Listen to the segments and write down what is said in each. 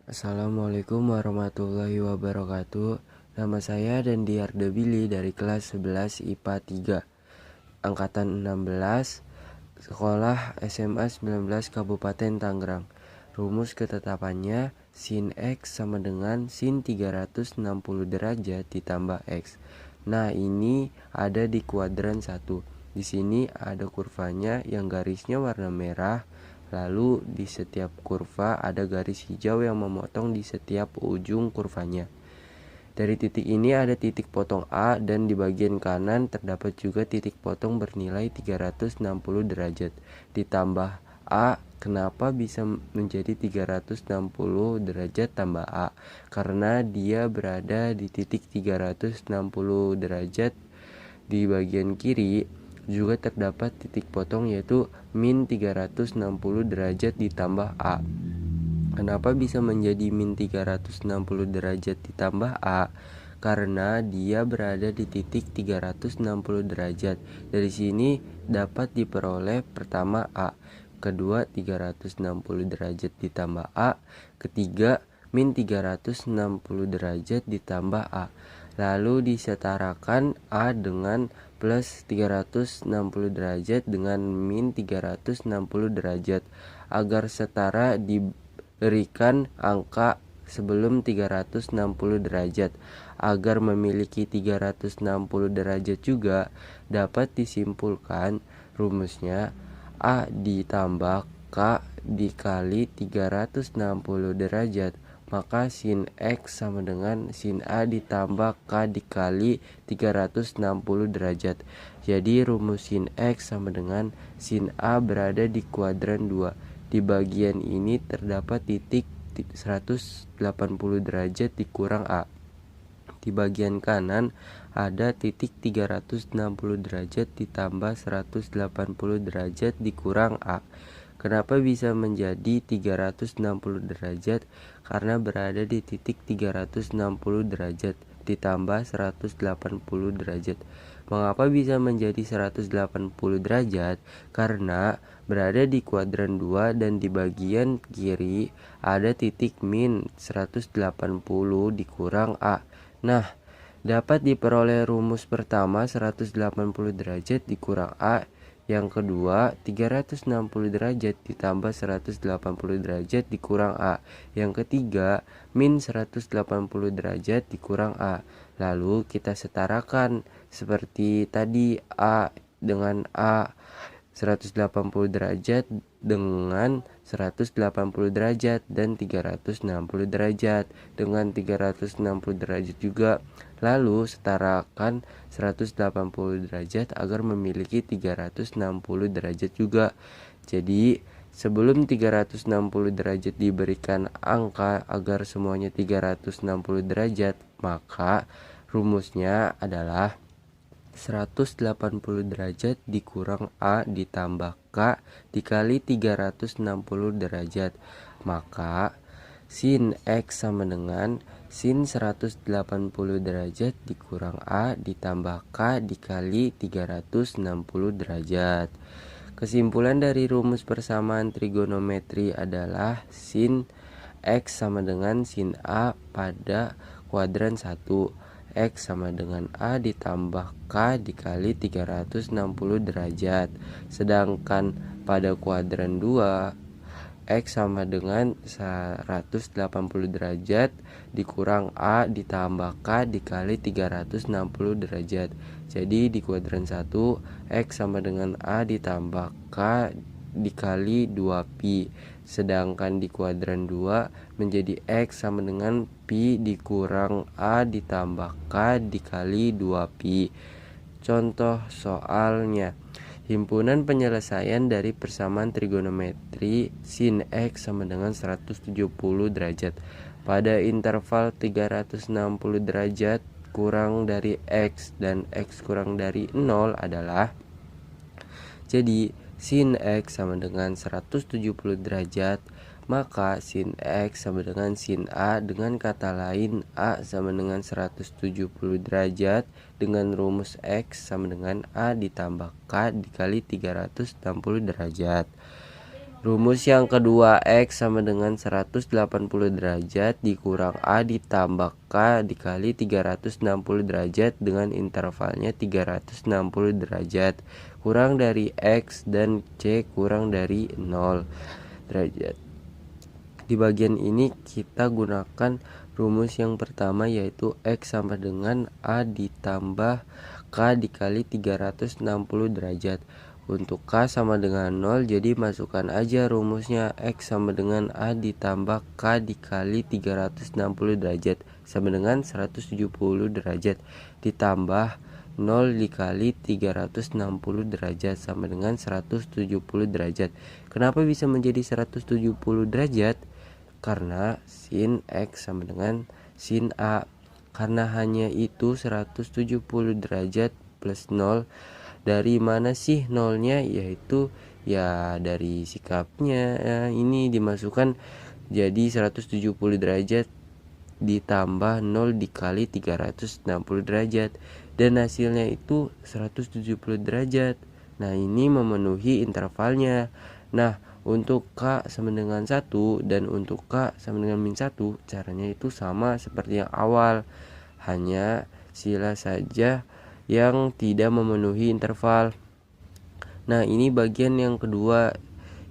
Assalamualaikum warahmatullahi wabarakatuh. Nama saya Dandi Ardebili dari kelas 11 IPA 3, angkatan 16, sekolah SMA 19 Kabupaten Tangerang. Rumus ketetapannya sin X sama dengan sin 360 derajat ditambah X. Nah, ini ada di kuadran 1. Di sini ada kurvanya yang garisnya warna merah. Lalu di setiap kurva ada garis hijau yang memotong di setiap ujung kurvanya. Dari titik ini ada titik potong A dan di bagian kanan terdapat juga titik potong bernilai 360 derajat. Ditambah A, kenapa bisa menjadi 360 derajat tambah A? Karena dia berada di titik 360 derajat. Di bagian kiri juga terdapat titik potong yaitu min 360 derajat ditambah A. Kenapa bisa menjadi min 360 derajat ditambah A? Karena dia berada di titik 360 derajat. Dari sini dapat diperoleh pertama A, kedua 360 derajat ditambah A, ketiga min 360 derajat ditambah A. Lalu disetarakan A dengan plus 360 derajat dengan min 360 derajat. Agar setara diberikan angka sebelum 360 derajat. Agar memiliki 360 derajat juga dapat disimpulkan rumusnya A ditambah K dikali 360 derajat. Maka sin X sama dengan sin A ditambah K dikali 360 derajat. Jadi rumus sin X sama dengan sin A berada di kuadran 2. Di bagian ini terdapat titik 180 derajat dikurang A. Di bagian kanan ada titik 360 derajat ditambah 180 derajat dikurang A. Kenapa bisa menjadi 360 derajat? Karena berada di titik 360 derajat ditambah 180 derajat. Mengapa bisa menjadi 180 derajat? Karena berada di kuadran 2 dan di bagian kiri ada titik min 180 dikurang A. Nah, dapat diperoleh rumus pertama 180 derajat dikurang A. Yang kedua, 360 derajat ditambah 180 derajat dikurang A. Yang ketiga, min 180 derajat dikurang A. Lalu kita setarakan seperti tadi A dengan A. 180 derajat dengan 180 derajat dan 360 derajat dengan 360 derajat juga. Lalu setarakan 180 derajat agar memiliki 360 derajat juga. Jadi sebelum 360 derajat diberikan angka agar semuanya 360 derajat, maka rumusnya adalah 180 derajat dikurang A ditambah K dikali 360 derajat. Maka sin X sama dengan sin 180 derajat dikurang A ditambah K dikali 360 derajat. Kesimpulan dari rumus persamaan trigonometri adalah sin X sama dengan sin A pada kuadran 1. X sama dengan A ditambah K dikali 360 derajat. Sedangkan pada kuadran 2, X sama dengan 180 derajat dikurang A ditambah K dikali 360 derajat. Jadi di kuadran 1, X sama dengan A ditambah K dikali 2pi. Sedangkan di kuadran 2 menjadi X sama dengan pi dikurang A ditambah K dikali 2pi. Contoh soalnya, himpunan penyelesaian dari persamaan trigonometri sin X sama dengan 170 derajat pada interval 360 derajat kurang dari X dan X kurang dari 0 adalah, jadi sin X sama dengan 170 derajat, maka sin X sama dengan sin A. Dengan kata lain, A sama dengan 170 derajat dengan rumus X sama dengan A ditambah K dikali 360 derajat. Rumus yang kedua, X sama dengan 180 derajat dikurang A ditambah K dikali 360 derajat dengan intervalnya 360 derajat. Kurang dari X dan C kurang dari 0 derajat. Di bagian ini kita gunakan rumus yang pertama, yaitu X sama dengan A ditambah K dikali 360 derajat. Untuk K sama dengan 0, jadi masukkan aja rumusnya. X sama dengan A ditambah K dikali 360 derajat sama dengan 170 derajat ditambah 0 dikali 360 derajat sama dengan 170 derajat. Kenapa bisa menjadi 170 derajat? Karena sin X sama dengan sin A. Karena hanya itu 170 derajat plus 0. Dari mana sih nolnya? Yaitu ya dari sikapnya. Ini dimasukkan jadi 170 derajat ditambah 0 dikali 360 derajat. Dan hasilnya itu 170 derajat. Nah, ini memenuhi intervalnya. Nah, untuk K sama dengan 1 dan untuk K sama dengan min 1, caranya itu sama seperti yang awal. Hanya sila saja yang tidak memenuhi interval. Nah, ini bagian yang kedua.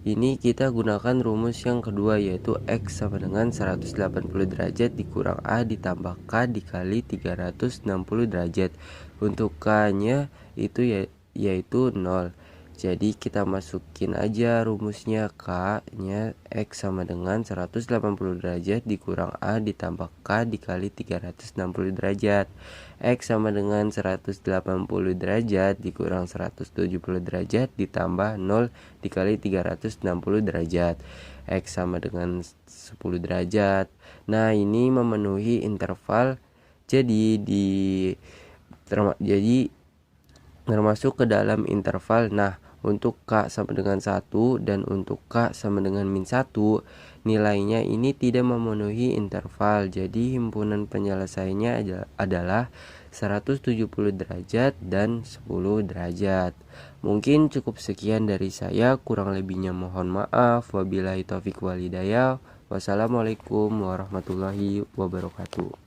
Ini kita gunakan rumus yang kedua, yaitu X sama dengan 180 derajat dikurang A ditambah K dikali 360 derajat. Untuk K nya itu yaitu 0. Jadi kita masukin aja rumusnya. K nya X sama dengan 180 derajat dikurang A ditambah K dikali 360 derajat. X sama dengan 180 derajat dikurang 170 derajat ditambah 0 dikali 360 derajat. X sama dengan 10 derajat. Nah, ini memenuhi interval, jadi termasuk ke dalam interval. Nah, untuk K sama dengan 1 dan untuk K sama dengan min 1, nilainya ini tidak memenuhi interval. Jadi himpunan penyelesaiannya adalah 170 derajat dan 10 derajat. Mungkin cukup sekian dari saya, kurang lebihnya mohon maaf. Wabillahi taufiq wal hidayah. Wassalamualaikum warahmatullahi wabarakatuh.